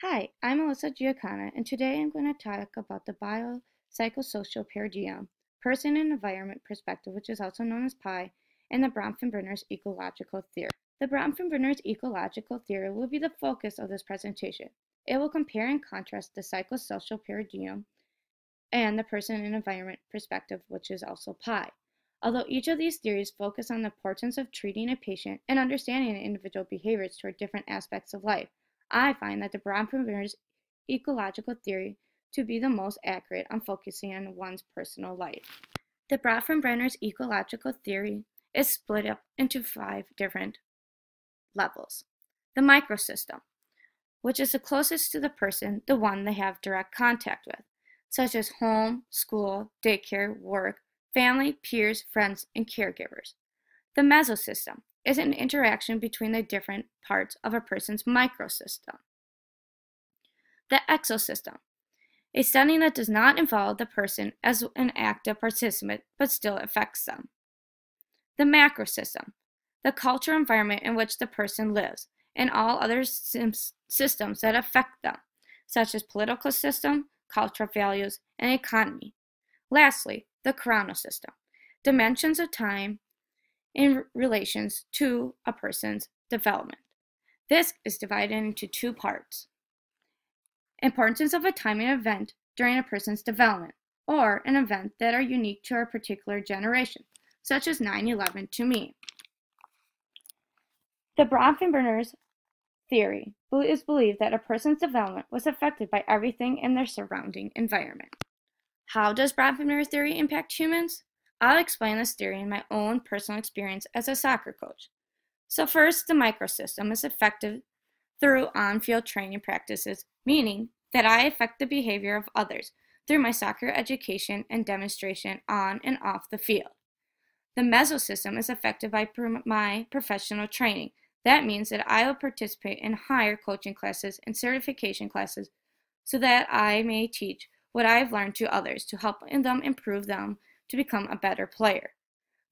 Hi, I'm Alyssa Giacana, and today I'm going to talk about the biopsychosocial paradigm, person and environment perspective, which is also known as PI, and the Bronfenbrenner's ecological theory. The Bronfenbrenner's ecological theory will be the focus of this presentation. It will compare and contrast the psychosocial paradigm and the person and environment perspective, which is also PI. Although each of these theories focus on the importance of treating a patient and understanding an individual behaviors toward different aspects of life, I find that the Bronfenbrenner's ecological theory to be the most accurate on focusing on one's personal life. The Bronfenbrenner's ecological theory is split up into 5 different levels. The microsystem, which is the closest to the person, the one they have direct contact with, such as home, school, daycare, work, family, peers, friends, and caregivers. The mesosystem is an interaction between the different parts of a person's microsystem. The exosystem, a setting that does not involve the person as an active participant but still affects them. The macrosystem, the cultural environment in which the person lives, and all other systems that affect them, such as political system, cultural values, and economy. Lastly, the chronosystem, dimensions of time in relations to a person's development. This is divided into 2 parts. Importance of a timing event during a person's development, or an event that are unique to a particular generation, such as 9/11 to me. The Bronfenbrenner's theory is believed that a person's development was affected by everything in their surrounding environment. How does Bronfenbrenner's theory impact humans? I'll explain this theory in my own personal experience as a soccer coach. So first, the microsystem is affected through on-field training practices, meaning that I affect the behavior of others through my soccer education and demonstration on and off the field. The mesosystem is affected by my professional training. That means that I will participate in higher coaching classes and certification classes so that I may teach what I have learned to others to help them improve them to become a better player.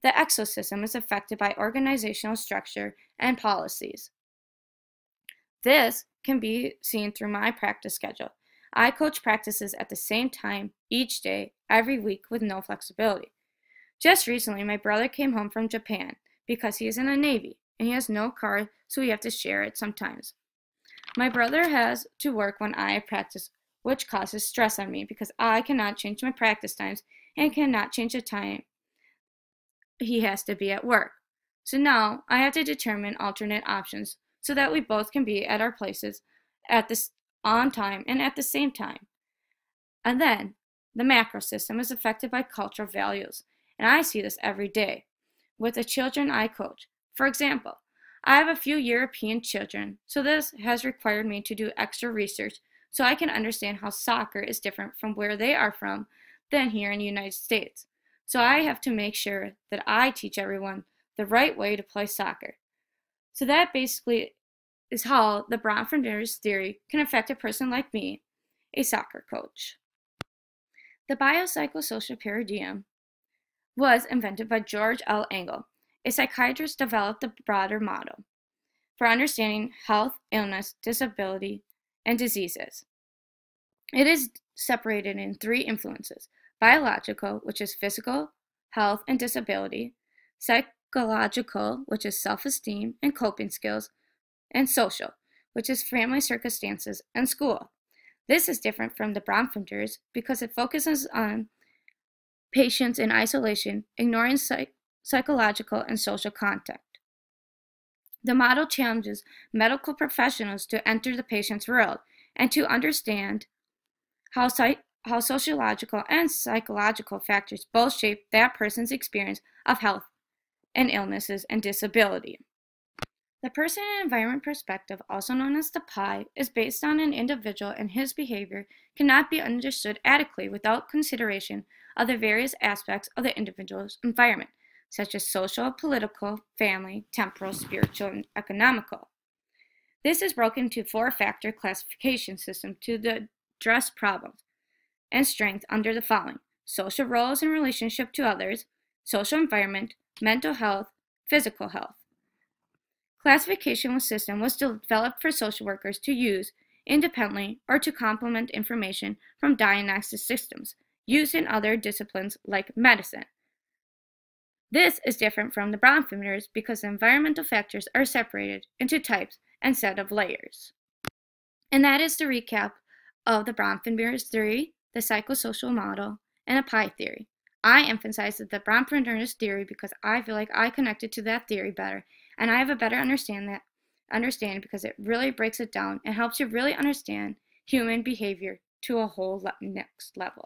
The exosystem is affected by organizational structure and policies. This can be seen through my practice schedule. I coach practices at the same time each day, every week with no flexibility. Just recently, my brother came home from Japan because he is in the Navy and he has no car, so we have to share it sometimes. My brother has to work when I practice, which causes stress on me because I cannot change my practice times and cannot change the time he has to be at work. So now I have to determine alternate options so that we both can be at our places on time and at the same time. And then the macro system is affected by cultural values, and I see this every day with the children I coach. For example, I have a few European children, so this has required me to do extra research so I can understand how soccer is different from where they are from than here in the United States. So I have to make sure that I teach everyone the right way to play soccer. So that basically is how the Bronfenbrenner's theory can affect a person like me, a soccer coach. The biopsychosocial paradigm was invented by George L. Engel. A psychiatrist developed the broader model for understanding health, illness, disability, and diseases. It is separated in 3 influences: biological, which is physical, health, and disability; psychological, which is self-esteem and coping skills; and social, which is family circumstances and school. This is different from the Bronfenbrenner's because it focuses on patients in isolation, ignoring psychological and social contact. The model challenges medical professionals to enter the patient's world and to understand how sociological and psychological factors both shape that person's experience of health and illnesses and disability. The person and environment perspective, also known as the PI, is based on an individual, and his behavior cannot be understood adequately without consideration of the various aspects of the individual's environment, such as social, political, family, temporal, spiritual, and economical. This is broken into 4-factor classification system to address problems and strength under the following: social roles in relationship to others, social environment, mental health, physical health. Classification system was developed for social workers to use independently or to complement information from diagnostic systems used in other disciplines like medicine. This is different from the Bromphenometers because the environmental factors are separated into types instead of layers. And that is the recap of the Bromphenometers theory, the psychosocial model, and a pie theory. I emphasize the Bromphenometers theory because I feel like I connected to that theory better, and I have a better understanding because it really breaks it down and helps you really understand human behavior to a whole next level.